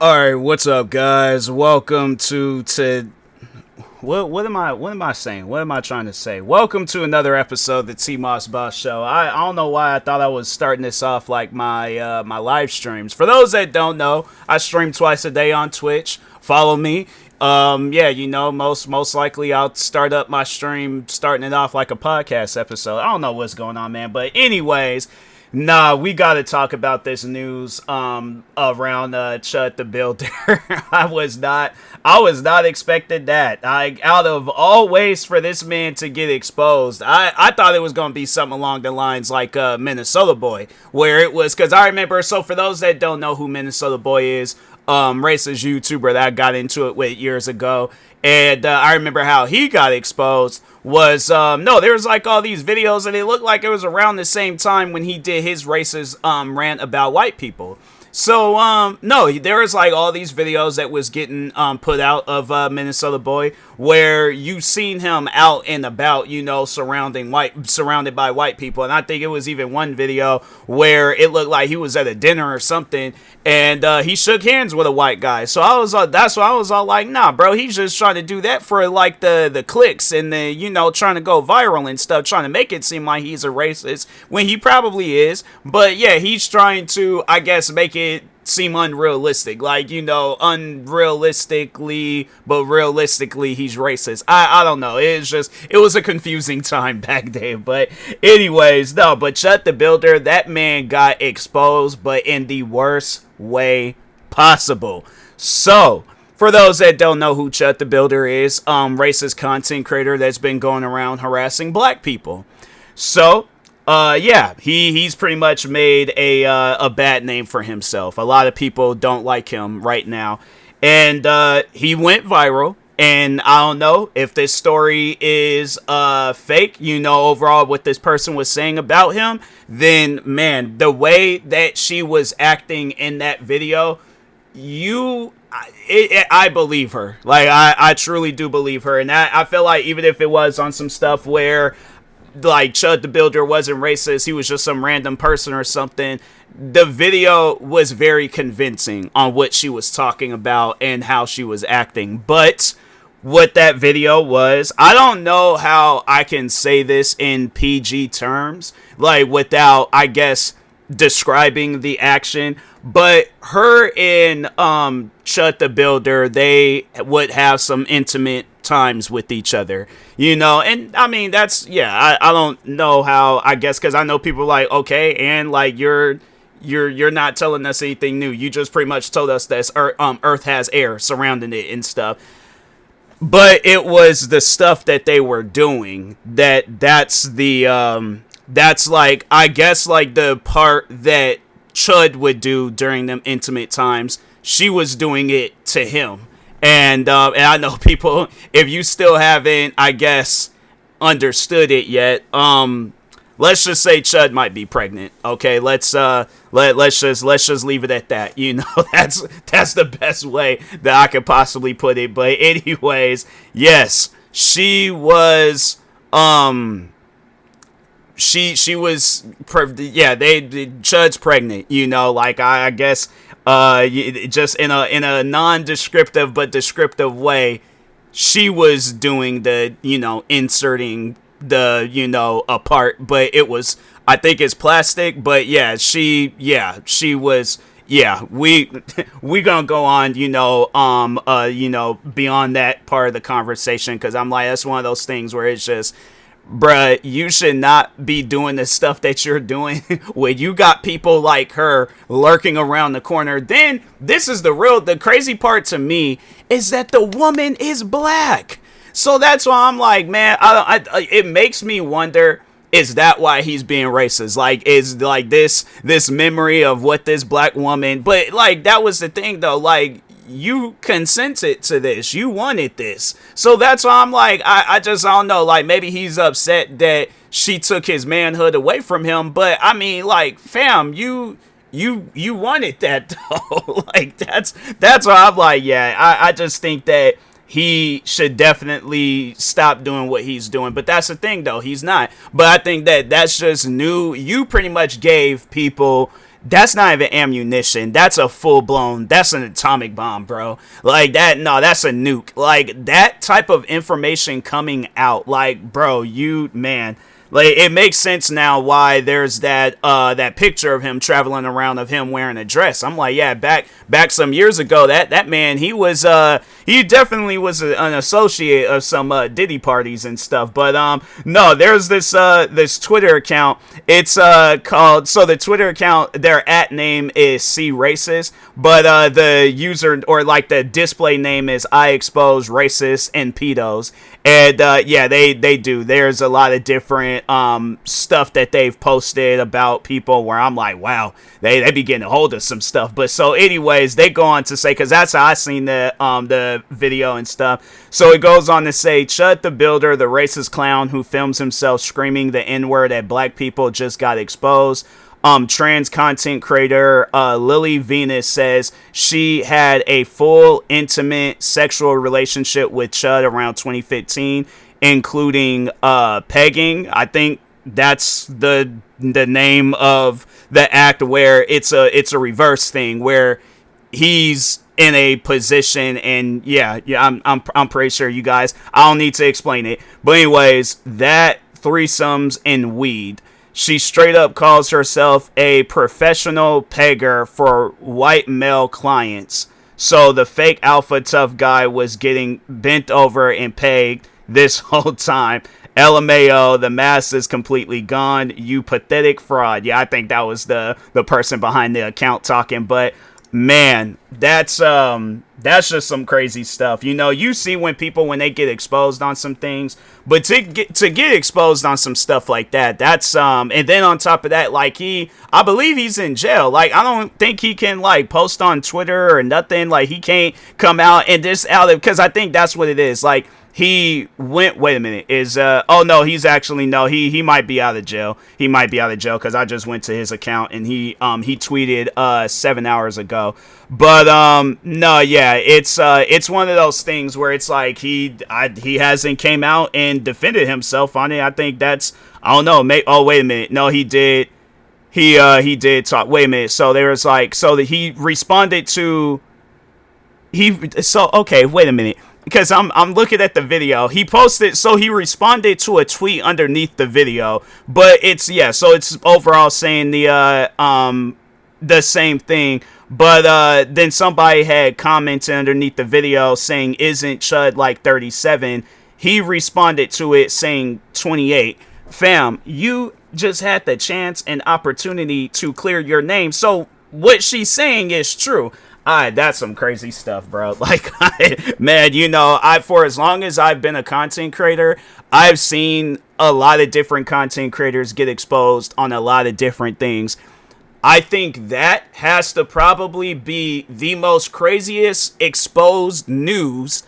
All right, what's up, guys? Welcome to what am I saying? What am I trying to say? Welcome to another episode of the TMossBoss show. I don't know why I thought I was starting this off like my live streams. For those that don't know, I stream twice a day on Twitch. Follow me. Yeah, most likely I'll start up my stream starting it off like a podcast episode. I don't know what's going on, man, but anyways. Nah, we got to talk about this news around Chud the Builder. I was not expecting that. Out of all ways for this man to get exposed, I thought it was going to be something along the lines like Minnesota Boy, where it was, because I remember, so for those that don't know who Minnesota Boy is, racist YouTuber that I got into it with years ago, and I remember how he got exposed was, no, there was like all these videos, and it looked like it was around the same time when he did his racist rant about white people. So, no, there was like all these videos that was getting put out of Minnesota Boy where you seen him out and about, surrounded by white people. And I think it was even one video where it looked like he was at a dinner or something, and he shook hands with a white guy. So that's why I was all like, nah, bro, he's just trying to do that for like the clicks and the, trying to go viral and stuff, trying to make it seem like he's a racist when he probably is. But yeah, he's trying to, I guess, make it seem unrealistic, like, unrealistically, but realistically he's racist. I don't know, it was a confusing time back then. But anyways, no, but Chud the Builder, that man got exposed, but in the worst way possible. So for those that don't know who Chud the Builder is, racist content creator that's been going around harassing black people. So yeah, he's pretty much made a bad name for himself. A lot of people don't like him right now, and he went viral. And I don't know if this story is fake, overall what this person was saying about him. Then, man, the way that she was acting in that video, I believe her. Like, I truly do believe her, and I feel like even if it was on some stuff where, like, Chud the Builder wasn't racist, he was just some random person or something, the video was very convincing on what she was talking about and how she was acting. But what that video was, I don't know how I can say this in PG terms, like, without, I guess, describing the action, but her and Chud the Builder, they would have some intimate times with each other, and I mean, that's, yeah, I don't know how, I guess, because I know people like, okay, and like you're not telling us anything new, you just pretty much told us that Earth has air surrounding it and stuff. But it was the stuff that they were doing that's like, I guess, like the part that Chud would do during them intimate times, she was doing it to him. And I know people, if you still haven't, I guess, understood it yet, let's just say Chud might be pregnant. Okay, let's just leave it at that. That's the best way that I could possibly put it. But anyways, yes, she was Chud's pregnant, like, I guess, just in a non-descriptive but descriptive way, she was doing the, inserting the, a part, but it was, I think it's plastic, but yeah, she was, yeah, we gonna go on, beyond that part of the conversation, because I'm like, that's one of those things where it's just, bruh, you should not be doing the stuff that you're doing when you got people like her lurking around the corner. Then this is the crazy part to me is that the woman is black. So that's why I'm like, man, it makes me wonder, is that why he's being racist? Like, is like this memory of what this black woman, but like, that was the thing though, like, you consented to this, you wanted this. So that's why I'm like, I don't know, like, maybe he's upset that she took his manhood away from him, but I mean, like, fam, you wanted that though. Like, that's why I'm like, yeah, I just think that he should definitely stop doing what he's doing. But that's the thing though, he's not. But I think that that's just new. You pretty much gave people that's not even ammunition. That's a full-blown, that's an atomic bomb, bro. Like, that, no, that's a nuke. Like, that type of information coming out, like, bro, man. Like, it makes sense now why there's that picture of him traveling around of him wearing a dress. I'm like, yeah, back some years ago, that man, he definitely was an associate of some Diddy parties and stuff. But no, there's this Twitter account. It's called, so the Twitter account, their @ name is C Racist, but the user, or like the display name, is I expose racists and pedos. And yeah, they do. There's a lot of different stuff that they've posted about people where I'm like, wow, they be getting a hold of some stuff. But so anyways, they go on to say, because that's how I seen the video and stuff. So it goes on to say, Chud the Builder, the racist clown who films himself screaming the N-word at black people, just got exposed. Trans content creator Lily Venus says she had a full, intimate sexual relationship with Chud around 2015, including pegging. I think that's the name of the act, where it's a reverse thing where he's in a position, and yeah, I'm pretty sure you guys, I don't need to explain it, but anyways, that threesomes and weed. She straight up calls herself a professional pegger for white male clients. So the fake alpha tough guy was getting bent over and pegged this whole time. LMAO, the mask is completely gone. You pathetic fraud. Yeah, I think that was the person behind the account talking, but man, that's just some crazy stuff. You know, you see when they get exposed on some things, but to get exposed on some stuff like that, that's and then on top of that, like, I believe he's in jail. Like, I don't think he can like post on Twitter or nothing. Like, he can't come out and this out, because I think that's what it is. Like, he went, wait a minute, oh no, he's actually, no, he might be out of jail. He might be out of jail, because I just went to his account and he tweeted 7 hours ago. But no, yeah, it's one of those things where it's like he hasn't came out and defended himself on it. I think that's, I don't know, oh wait a minute, no, he did talk, wait a minute, so there was like, so that he responded to, okay, wait a minute, because I'm looking at the video. He posted, so he responded to a tweet underneath the video, but it's, yeah, so it's overall saying the same thing, but then somebody had commented underneath the video saying, isn't Chud like 37? He responded to it saying 28. Fam, you just had the chance and opportunity to clear your name, so what she's saying is true. That's some crazy stuff, bro. Like, man, you know, for as long as I've been a content creator, I've seen a lot of different content creators get exposed on a lot of different things. I think that has to probably be the most craziest exposed news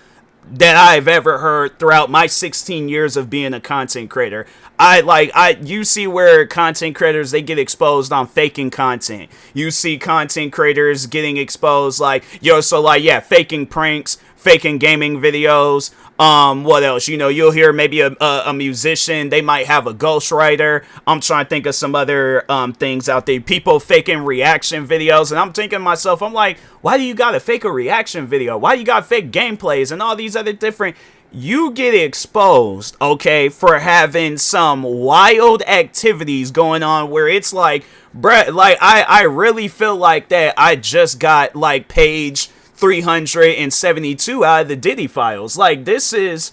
that I've ever heard throughout my 16 years of being a content creator. You see where content creators, they get exposed on faking content. You see content creators getting exposed like, faking pranks, faking gaming videos. What else? You know, you'll hear maybe a musician, they might have a ghostwriter. I'm trying to think of some other things out there. People faking reaction videos, and I'm thinking to myself, I'm like, why do you gotta fake a reaction video? Why you gotta fake gameplays and all these other different? You get exposed, okay, for having some wild activities going on where it's like, bruh, like, I really feel like that I just got like page 372 out of the Diddy files. Like, this is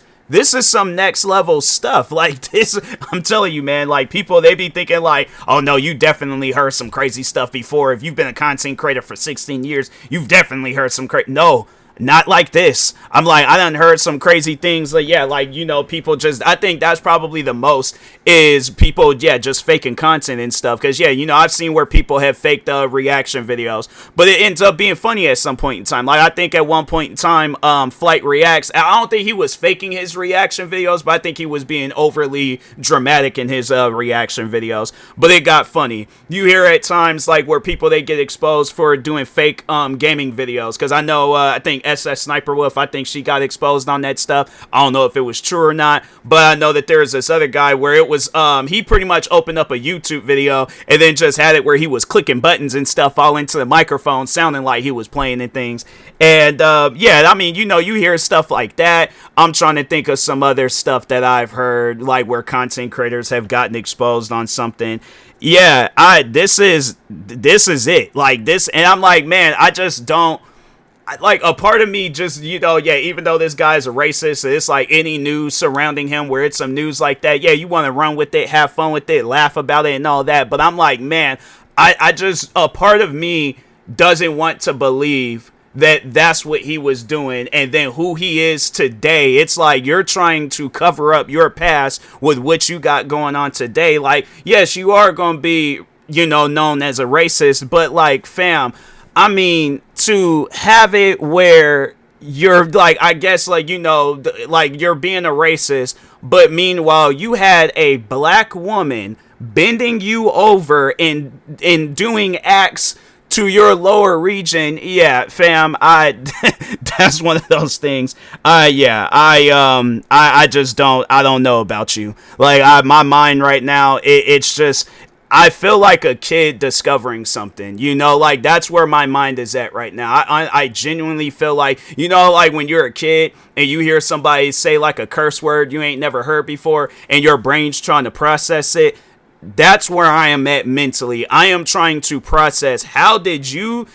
some next level stuff. Like, this, I'm telling you, man, like, people, they be thinking like, oh no, you definitely heard some crazy stuff before. If you've been a content creator for 16 years, you've definitely heard some no, not like this. I'm like, I done heard some crazy things. Like, yeah, like, you know, people just, I think that's probably the most, is people, yeah, just faking content and stuff. Because, yeah, you know, I've seen where people have faked reaction videos, but it ends up being funny at some point in time. Like, I think at one point in time, Flight Reacts, I don't think he was faking his reaction videos, but I think he was being overly dramatic in his reaction videos. But it got funny. You hear at times, like, where people, they get exposed for doing fake gaming videos. Because I know, I think think SS Sniper Wolf, I think she got exposed on that stuff. I don't know if it was true or not, but I know that there's this other guy where it was, he pretty much opened up a YouTube video and then just had it where he was clicking buttons and stuff all into the microphone, sounding like he was playing and things. And, yeah, I mean, you know, you hear stuff like that. I'm trying to think of some other stuff that I've heard, like where content creators have gotten exposed on something. Yeah, this is it. Like this, and I'm like, man, I just don't. Like a part of me just, you know, yeah, even though this guy's a racist, it's like any news surrounding him where it's some news like that, yeah, you want to run with it, have fun with it, laugh about it and all that. But I'm like, man, I just, a part of me doesn't want to believe that that's what he was doing, and then who he is today. It's like you're trying to cover up your past with what you got going on today. Like, yes, you are going to be, you know, known as a racist, but like, fam, I mean, to have it where you're like, I guess, like, you know, like you're being a racist, but meanwhile you had a black woman bending you over and doing acts to your lower region. Yeah, fam, that's one of those things. Yeah, I just don't know about you. Like, my mind right now, it's just, I feel like a kid discovering something, you know, like that's where my mind is at right now. I genuinely feel like, you know, like when you're a kid and you hear somebody say like a curse word you ain't never heard before and your brain's trying to process it. That's where I am at mentally. I am trying to process, how did you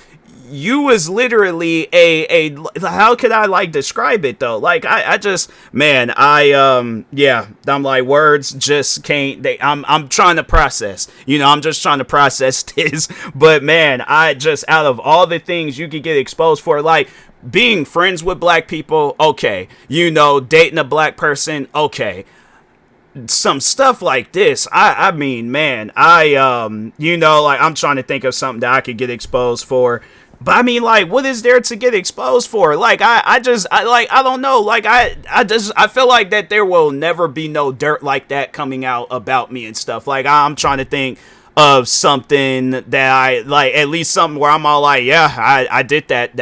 was literally a how could I like describe it though? Like I just, man, yeah, I'm like, words just can't, I'm trying to process, you know, I'm just trying to process this. But man, I just, out of all the things you could get exposed for, like being friends with black people, okay, you know, dating a black person, okay, some stuff like this, I mean, man, you know, like I'm trying to think of something that I could get exposed for. But I mean, like, what is there to get exposed for? Like, I don't know. Like, I feel like that there will never be no dirt like that coming out about me and stuff. Like, I'm trying to think of something that I, like, at least something where I'm all like, yeah, I did that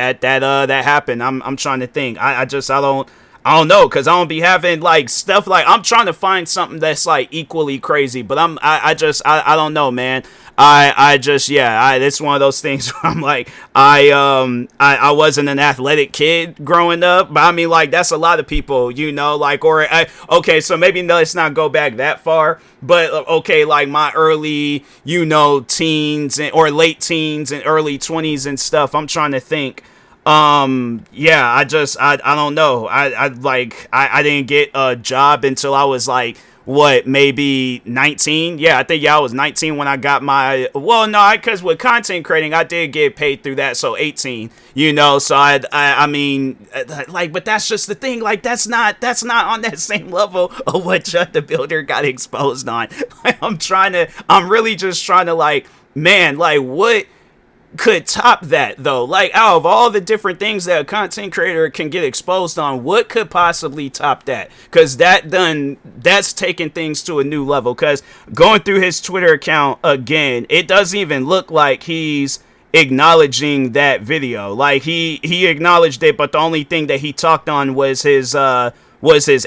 happened. I'm trying to think. I don't know, because I don't be having, like, stuff, like, I'm trying to find something that's, like, equally crazy, but I don't know, man. I just, yeah, it's one of those things where I'm like, I wasn't an athletic kid growing up, but I mean, like, that's a lot of people, you know, like, or, okay, so maybe let's not go back that far, but, okay, like, my early, you know, teens, or late teens and early 20s and stuff, I'm trying to think. Yeah, I don't know. I didn't get a job until I was like, what, maybe 19? Yeah, I think, yeah, I was 19 when I got my, well, no, because with content creating, I did get paid through that, so 18, you know, so I mean, like, but that's just the thing, like, that's not on that same level of what Chud the Builder got exposed on. Like, I'm really just trying to, like, man, like, what could top that though? Like, out of all the different things that a content creator can get exposed on, what could possibly top that? Because that's taking things to a new level. Because going through his Twitter account again, it doesn't even look like he's acknowledging that video. Like, he acknowledged it, but the only thing that he talked on was his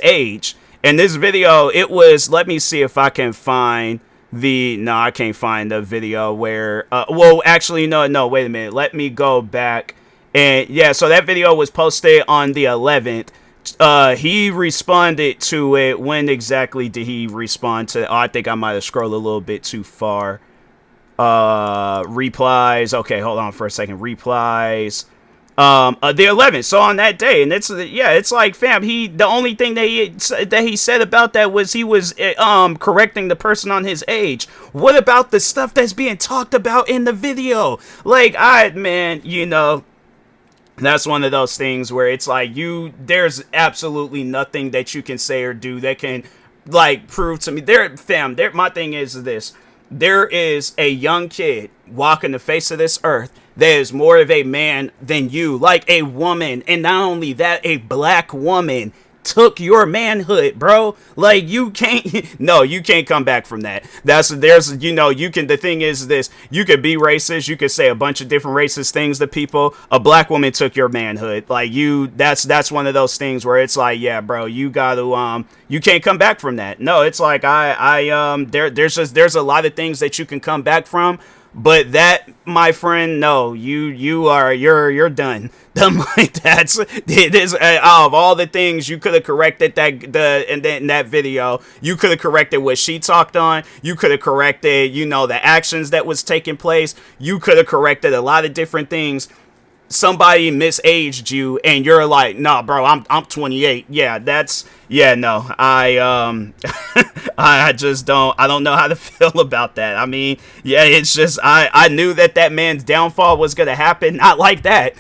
age. And this video, it was, let me see if I can find I can't find the video where, well, actually, no, wait a minute. Let me go back. And yeah, so that video was posted on the 11th. He responded to it. When exactly did he respond to? Oh, I think I might have scrolled a little bit too far. Replies. Okay, hold on for a second. Replies. The 11th, so on that day, and it's like, fam, the only thing that he said about that was he was correcting the person on his age. What about the stuff that's being talked about in the video? Like, man, you know, that's one of those things where it's like, there's absolutely nothing that you can say or do that can, like, prove to me. My thing is this: there is a young kid walking the face of this earth that is more of a man than you, like a woman, and not only that, a black woman took your manhood, bro. Like, you can't, no, you can't come back from that. There's, you can, the thing is this, you could be racist, you could say a bunch of different racist things to people. A black woman took your manhood. Like, that's one of those things where it's like, yeah, bro, you gotta, you can't come back from that. No, it's like, there's a lot of things that you can come back from. But that, my friend, no, you're done. Like, that's it is of all the things you could have corrected and then in that video, you could have corrected what she talked on. You could have corrected, the actions that was taking place. You could have corrected a lot of different things. Somebody misaged you and you're like, nah, bro, I'm 28. Yeah, no, I just I don't know how to feel about that. I mean, yeah, it's just, I knew that man's downfall was going to happen. Not like that.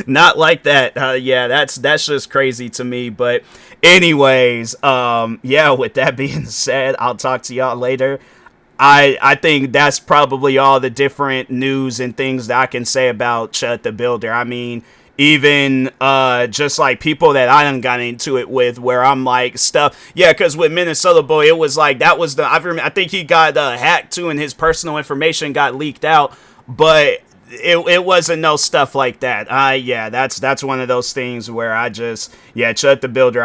not like that. Yeah, that's just crazy to me. But anyways, yeah, with that being said, I'll talk to y'all later. I think that's probably all the different news and things that I can say about Chud the Builder. I mean, even just like people that I done got into it with, where I'm like stuff. Yeah, because with Minnesota Boy, it was like, that was I think he got hacked too, and his personal information got leaked out. But it wasn't no stuff like that. Yeah, that's one of those things where I just, yeah, Chud the Builder,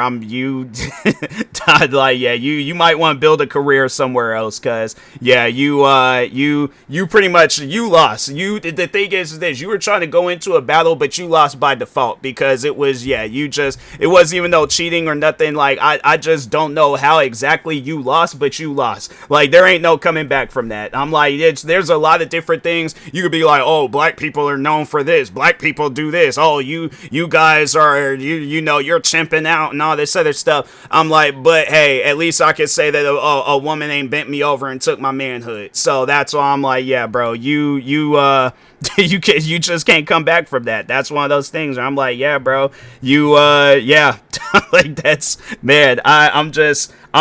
like, yeah, you might want to build a career somewhere else, cause yeah, you pretty much, you lost. The thing is this, you were trying to go into a battle, but you lost by default, because it was, yeah, it wasn't even no cheating or nothing. Like, I just don't know how exactly you lost, but you lost. Like, there ain't no coming back from that. I'm like, there's a lot of different things. You could be like, oh, black people are known for this, black people do this, oh, you guys are, you're chimping out and all this other stuff. I'm like, but hey, at least I could say that a woman ain't bent me over and took my manhood. So that's why I'm like, yeah, bro, you just can't come back from that. That's one of those things where I'm like, yeah, bro, yeah. Like, that's, man, I'm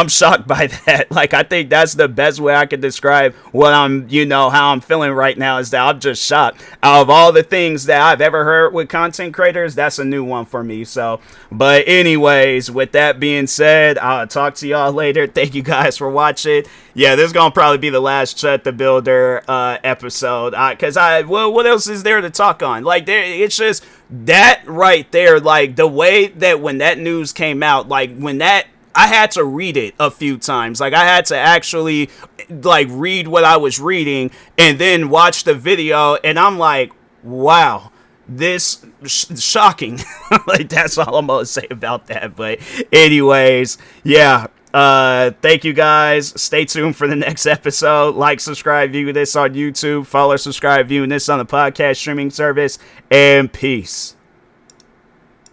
shocked by that. Like, I think that's the best way I can describe what I'm, how I'm feeling right now, is that I'm just shocked. Out of all the things that I've ever heard with content creators, that's a new one for me. So, but anyways, with that being said, I'll talk to y'all later. Thank you guys for watching. Yeah, this is gonna probably be the last Chud the Builder episode, because what else is there to talk on? Like, it's just that right there. Like, the way that when that news came out, like, when that, I had to read it a few times. Like, I had to actually, like, read what I was reading and then watch the video, and I'm like, wow, this shocking. Like, that's all I'm gonna say about that. But anyways, yeah, thank you guys. Stay tuned for the next episode. Like, subscribe, view this on YouTube, follow, subscribe, viewing this on the podcast streaming service, and peace.